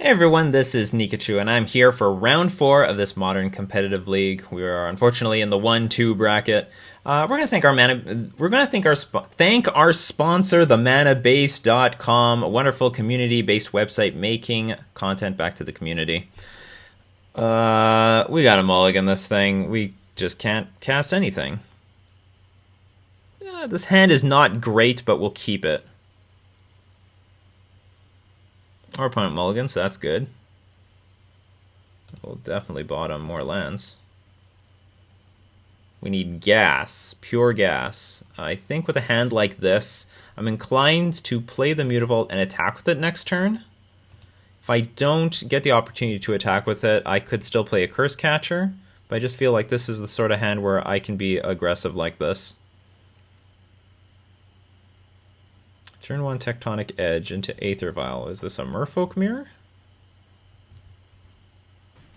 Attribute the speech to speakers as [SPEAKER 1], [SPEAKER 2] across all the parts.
[SPEAKER 1] Hey everyone, this is Nikachu, and I'm here for round 4 of this modern competitive league. We are unfortunately in the 1-2 bracket. We're gonna thank our thank our sponsor, the ManaBase.com, a wonderful community-based website making content back to the community. We got a mulligan this thing. We just can't cast anything. This hand is not great, but we'll keep it. Our opponent mulligans, so that's good. We'll definitely bottom more lands. We need gas, pure gas. I think with a hand like this, I'm inclined to play the Mutavault and attack with it next turn. If I don't get the opportunity to attack with it, I could still play a Curse Catcher, but I just feel like this is the sort of hand where I can be aggressive like this. Turn 1 Tectonic Edge into Aether Vial. Is this a Merfolk mirror?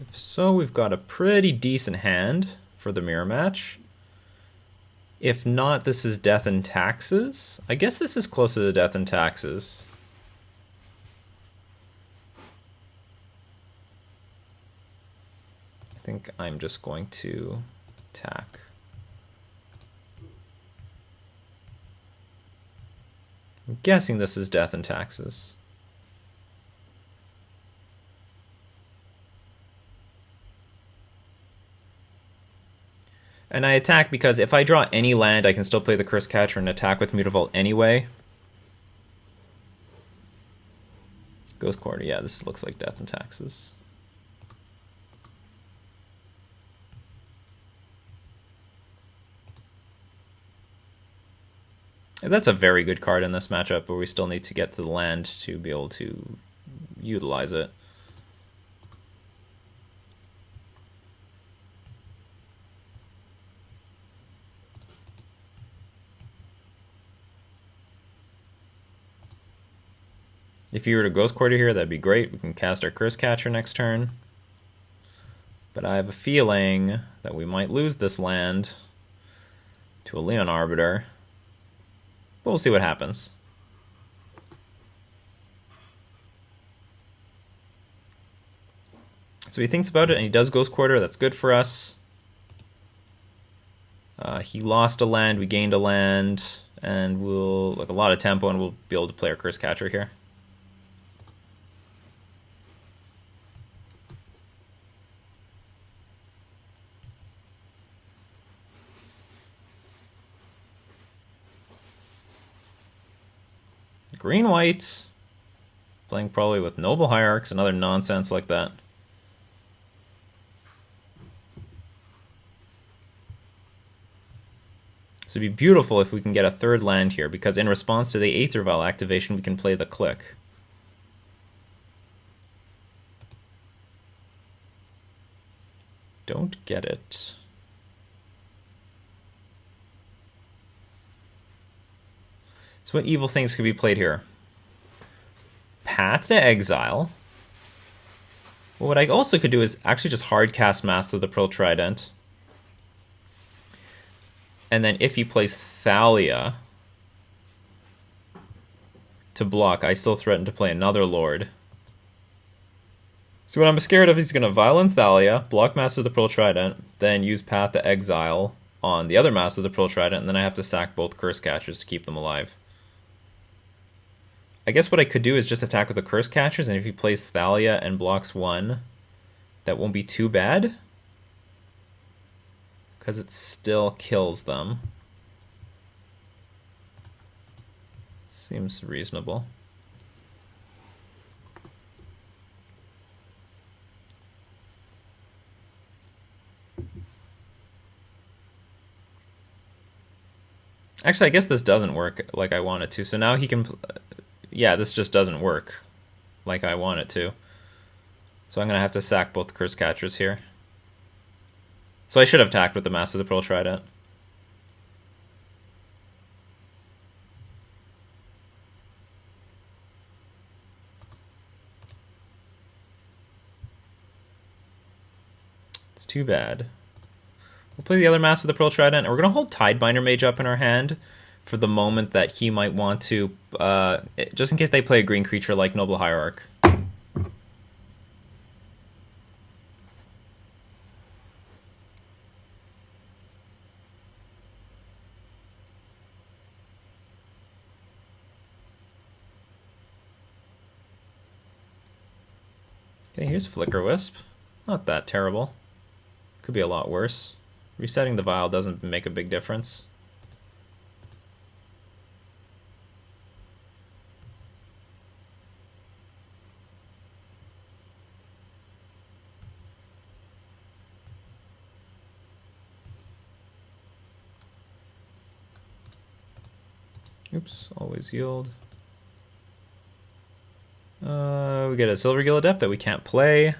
[SPEAKER 1] If so, we've got a pretty decent hand for the mirror match. If not, this is Death and Taxes. I guess this is closer to Death and Taxes. I think I'm just going to attack. I'm guessing this is Death and Taxes. And I attack because if I draw any land, I can still play the Curse Catcher and attack with Mutavault anyway. Ghost Quarter, yeah, this looks like Death and Taxes. That's a very good card in this matchup, but we still need to get to the land to be able to utilize it. If you were to Ghost Quarter here, that'd be great. We can cast our Curse Catcher next turn. But I have a feeling that we might lose this land to a Leon Arbiter. But we'll see what happens. So he thinks about it and he does Ghost Quarter. That's good for us. He lost a land, we gained a land, and we'll like a lot of tempo, and we'll be able to play our Curse Catcher here. Green-white, playing probably with Noble Hierarchs and other nonsense like that. So it'd be beautiful if we can get a third land here, because in response to the Aether Vial activation, we can play the Click. Don't get it. So what evil things could be played here? Path to Exile. Well, what I also could do is actually just hard cast Master of the Pearl Trident. And then if he plays Thalia to block, I still threaten to play another Lord. So what I'm scared of, he's going to Violent Thalia, block Master of the Pearl Trident, then use Path to Exile on the other Master of the Pearl Trident, and then I have to sack both Curse Catchers to keep them alive. I guess what I could do is just attack with the Curse Catchers, and if he plays Thalia and blocks one, that won't be too bad, because it still kills them. Seems reasonable. Actually, I guess this doesn't work like I want it to, so now he can... Yeah, this just doesn't work like I want it to. So I'm going to have to sack both Curse Catchers here. So I should have attacked with the Master of the Pearl Trident. It's too bad. We'll play the other Master of the Pearl Trident, and we're going to hold Tidebinder Mage up in our hand for the moment that he might want to, just in case they play a green creature like Noble Hierarch. Okay, here's Flicker Wisp. Not that terrible. Could be a lot worse. Resetting the vial doesn't make a big difference. Oops, always yield. We get a Silver Gill Adept that we can't play.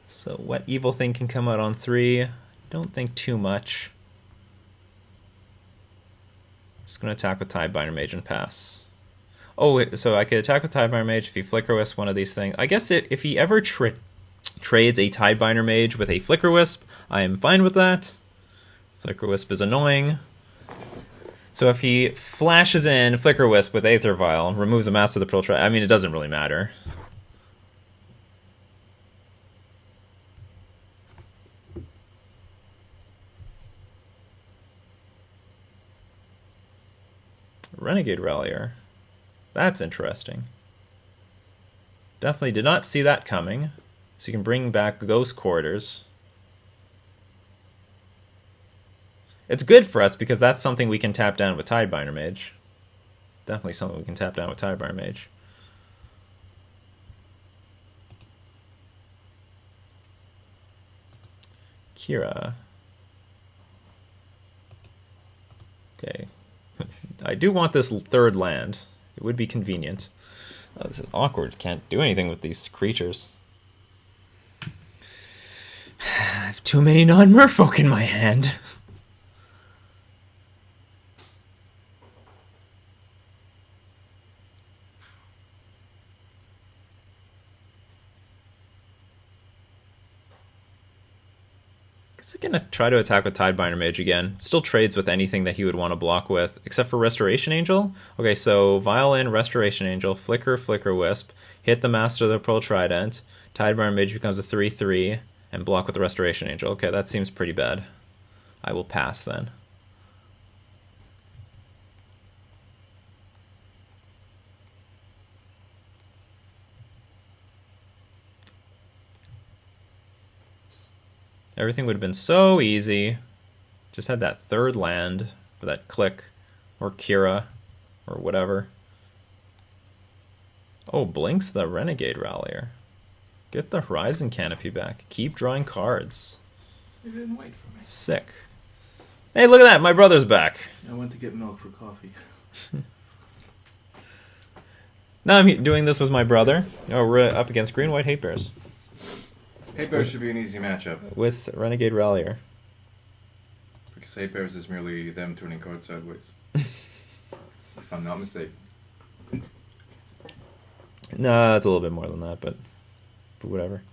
[SPEAKER 1] So what evil thing can come out on 3? Don't think too much. Just going to attack with Tidebinder Mage and pass. Oh, wait, so I could attack with Tidebinder Mage if he Flicker Wisp one of these things. I guess if he ever trades a Tidebinder Mage with a Flicker Wisp, I am fine with that. Flicker Wisp is annoying. So if he flashes in Flicker Wisp with Aether Vial, removes a Master of the Pearl Trident, I mean, it doesn't really matter. Renegade Rallier. That's interesting. Definitely did not see that coming. So you can bring back Ghost Quarters. It's good for us because that's something we can tap down with Tidebinder Mage. Definitely something we can tap down with Tidebinder Mage. Kira. Okay. I do want this third land. It would be convenient. Oh, this is awkward. Can't do anything with these creatures. I have too many non-Merfolk in my hand. I'm going to try to attack with Tidebinder Mage again. Still trades with anything that he would want to block with, except for Restoration Angel. Okay, so Violin, Restoration Angel, Flicker, Flicker Wisp, hit the Master of the Pearl Trident, Tidebinder Mage becomes a 3/3, and block with the Restoration Angel. Okay, that seems pretty bad. I will pass then. Everything would have been so easy. Just had that third land, or that click, or Kira, or whatever. Oh, Blinks the Renegade Rallier. Get the Horizon Canopy back. Keep drawing cards.
[SPEAKER 2] You didn't wait for me.
[SPEAKER 1] Sick. Hey, look at that! My brother's back.
[SPEAKER 2] I went to get milk for coffee.
[SPEAKER 1] Now I'm doing this with my brother. Oh, we're up against Green White Hate Bears.
[SPEAKER 3] Hate Bears should be an easy matchup.
[SPEAKER 1] With Renegade Rallier.
[SPEAKER 3] Because Hate Bears is merely them turning cards sideways. If I'm not mistaken.
[SPEAKER 1] No, it's a little bit more than that, but whatever.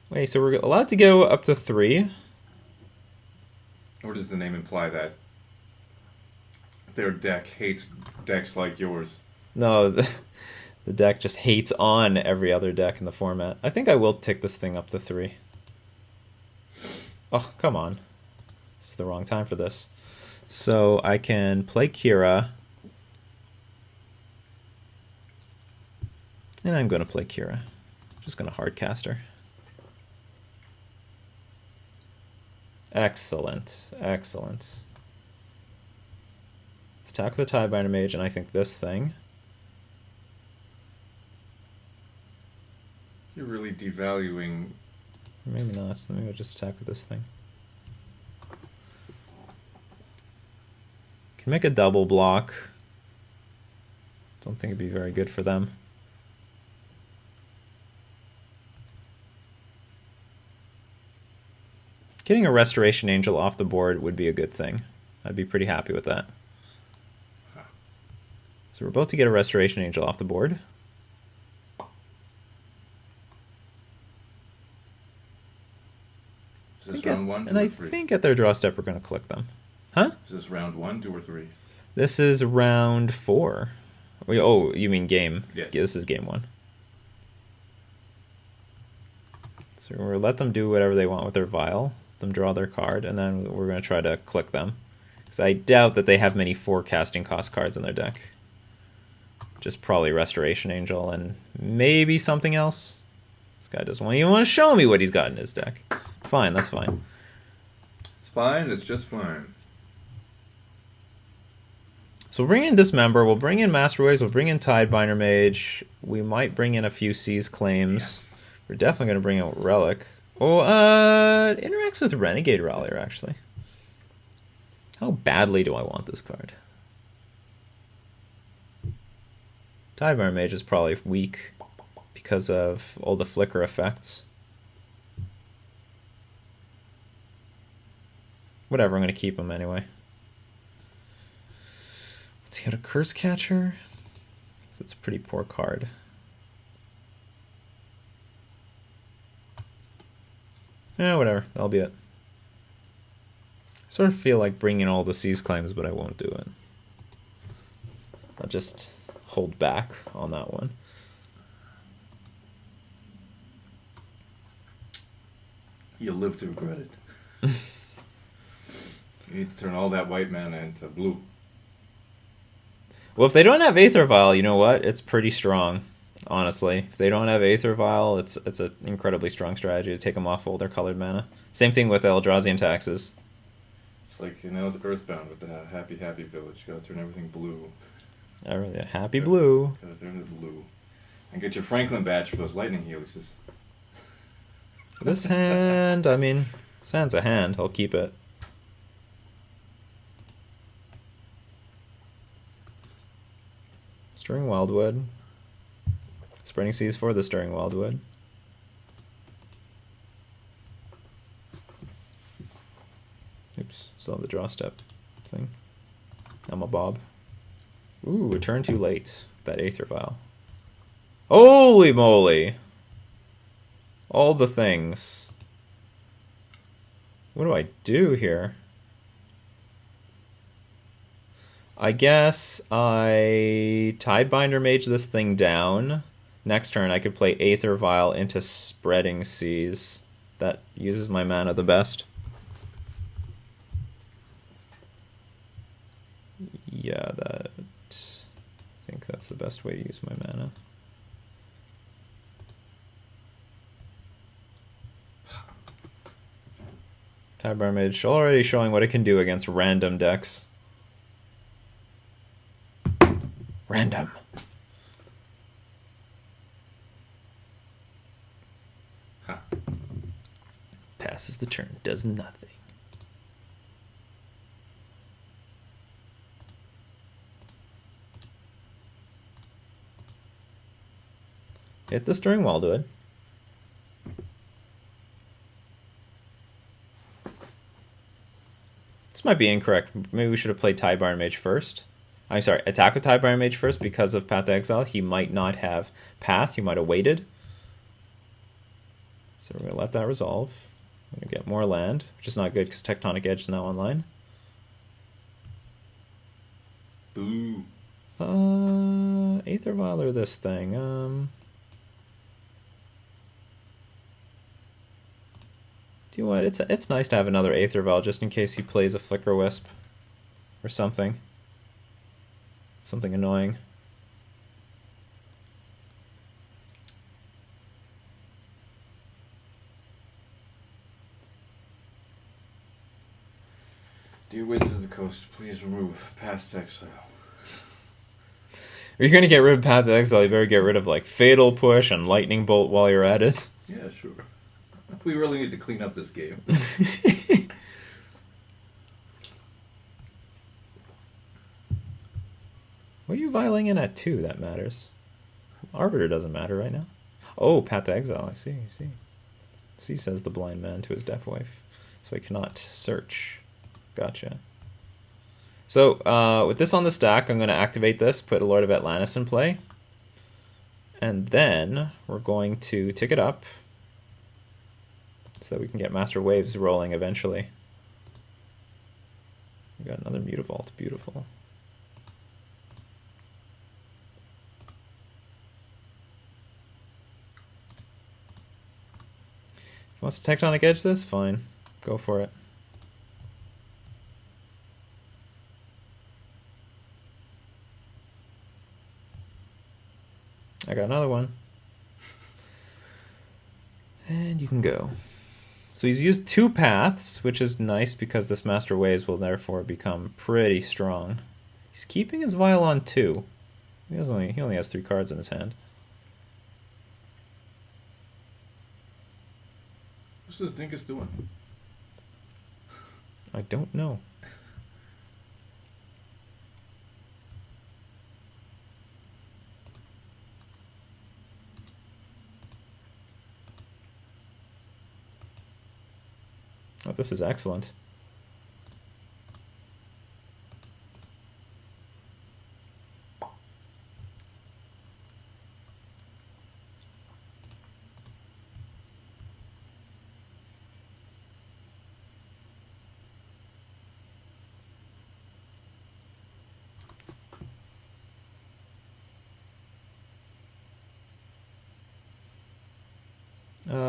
[SPEAKER 1] Wait, so we're allowed to go up to 3?
[SPEAKER 3] Or does the name imply that their deck hates decks like yours?
[SPEAKER 1] No, the deck just hates on every other deck in the format. I think I will tick this thing up to 3. Oh, come on. It's the wrong time for this. So I can play Kira. And I'm going to play Kira. Just going to hardcast her. Excellent. Excellent. Let's attack with the Tidebinder Mage, and I think this thing.
[SPEAKER 3] You're really devaluing...
[SPEAKER 1] Maybe not. So maybe I'll just attack with this thing. Can make a double block. Don't think it'd be very good for them. Getting a Restoration Angel off the board would be a good thing. I'd be pretty happy with that. So we're about to get a Restoration Angel off the board.
[SPEAKER 3] Is this round 1, 2,
[SPEAKER 1] and
[SPEAKER 3] or
[SPEAKER 1] I
[SPEAKER 3] 3?
[SPEAKER 1] think at their draw step we're going to click them. Huh?
[SPEAKER 3] Is this round 1, 2, or 3?
[SPEAKER 1] This is round 4. Oh, you mean game?
[SPEAKER 3] Yes.
[SPEAKER 1] Yeah, this is game 1. So we'll let them do whatever they want with their vial. Them draw their card, and then we're going to try to click them. Because I doubt that they have many forecasting cost cards in their deck. Just probably Restoration Angel and maybe something else. This guy doesn't even want to show me what he's got in his deck. Fine, that's fine.
[SPEAKER 3] It's fine, it's just fine.
[SPEAKER 1] So we'll bring in Dismember, we'll bring in Master Waves, we'll bring in Tidebinder Mage. We might bring in a few Seize Claims.
[SPEAKER 3] Yes.
[SPEAKER 1] We're definitely going to bring out Relic. Oh, it interacts with Renegade Rallier, actually. How badly do I want this card? Tidebinder Mage is probably weak because of all the flicker effects. Whatever, I'm going to keep him anyway. Let's get a Curse Catcher. It's a pretty poor card. Yeah, whatever. That'll be it. I sort of feel like bringing all the Seize Claims, but I won't do it. I'll just hold back on that one.
[SPEAKER 3] You'll live to regret it. You need to turn all that white mana into blue.
[SPEAKER 1] Well, if they don't have Aether Vial, you know what? It's pretty strong, honestly. If they don't have Aether Vial, it's an incredibly strong strategy to take them off all their colored mana. Same thing with Eldrazi Taxes.
[SPEAKER 3] It's like, you know, it's Earthbound with the Happy Happy Village. You gotta turn everything blue.
[SPEAKER 1] Really, happy blue.
[SPEAKER 3] Gotta turn it blue. And get your Franklin badge for those lightning helixes.
[SPEAKER 1] This hand, I mean, this hand's a hand. I'll keep it. Stirring Wildwood. Spreading Seas for the Stirring Wildwood. Oops, still have the draw step thing. I'm a Bob. Ooh, a turn too late. That Aether Vial. Holy moly! All the things. What do I do here? I guess I Tidebinder Mage this thing down. Next turn I could play Aether Vial into Spreading Seas. That uses my mana the best. Yeah, I think that's the best way to use my mana. Tidebinder Mage already showing what it can do against random decks. Random.
[SPEAKER 3] Huh.
[SPEAKER 1] Passes the turn, does nothing. Hit the Stirring Wildwood. This might be incorrect. Maybe we should have played Tidebinder Mage first. I'm sorry, attack with Tidebinder Mage first because of Path to Exile. He might not have Path. He might have waited. So we're going to let that resolve. We're going to get more land, which is not good because Tectonic Edge is now online.
[SPEAKER 3] Boo.
[SPEAKER 1] Aether Vial or this thing? Do you know what? It's nice to have another Aether Vial just in case he plays a Flicker Wisp or something. Something annoying.
[SPEAKER 3] Dear Wizards of the Coast, please remove Path to Exile.
[SPEAKER 1] If you're going to get rid of Path to Exile, you better get rid of like Fatal Push and Lightning Bolt while you're at it.
[SPEAKER 3] Yeah, sure. We really need to clean up this game.
[SPEAKER 1] What are you vialing in at 2? That matters. Arbiter doesn't matter right now. Oh, Path to Exile. I see. C says the blind man to his deaf wife. So he cannot search. Gotcha. So with this on the stack, I'm going to activate this, put a Lord of Atlantis in play. And then we're going to tick it up so that we can get Master Waves rolling eventually. We got another Mutavault. Beautiful. If he wants to Tectonic Edge this, fine. Go for it. got another one. And you can go. So he's used 2 paths, which is nice because this Master Waves will therefore become pretty strong. He's keeping his Vial on 2. He only has 3 cards in his hand.
[SPEAKER 3] What's this dinkus doing?
[SPEAKER 1] I don't know. Oh, this is excellent.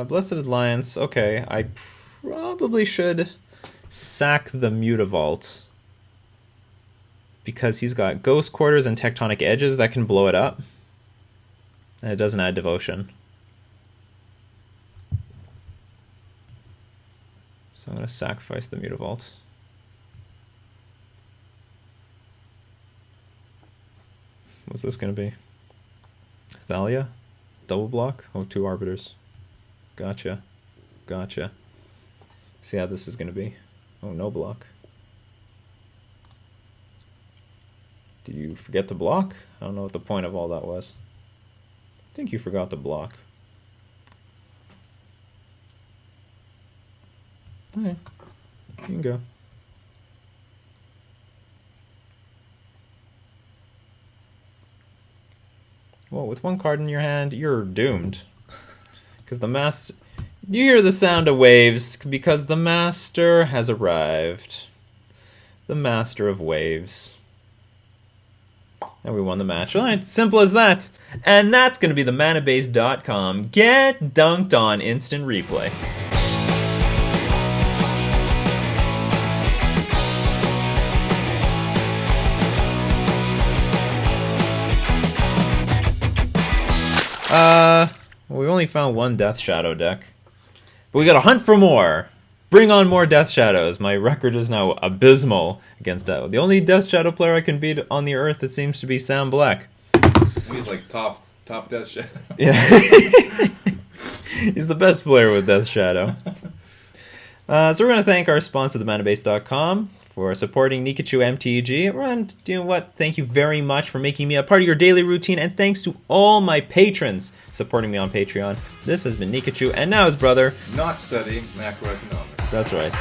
[SPEAKER 1] Blessed Alliance. Okay, I probably should sack the Mutavault because he's got Ghost Quarters and Tectonic Edges that can blow it up. And it doesn't add Devotion. So I'm going to sacrifice the Mutavault. What's this going to be? Thalia? Double block? Oh, 2 Arbiters. Gotcha. Gotcha. See how this is going to be. Oh, no block. Did you forget to block? I don't know what the point of all that was. I think you forgot to block. Okay. You can go. Well, with 1 card in your hand, you're doomed. Because the master... You hear the sound of waves because the master has arrived. The master of waves. And we won the match. Alright, simple as that. And that's going to be the manabase.com Get Dunked On Instant Replay. Well, we only found 1 Death Shadow deck. But we gotta hunt for more! Bring on more Death Shadows. My record is now abysmal against that. The only Death Shadow player I can beat on the earth, it seems to be Sam Black.
[SPEAKER 3] He's like top Death Shadow.
[SPEAKER 1] Yeah. He's the best player with Death Shadow. So we're going to thank our sponsor, themanabase.com, for supporting Nikachu MTG. And you know what? Thank you very much for making me a part of your daily routine. And thanks to all my patrons supporting me on Patreon. This has been Nikachu, and now his brother.
[SPEAKER 3] Not studying macroeconomics.
[SPEAKER 1] That's right.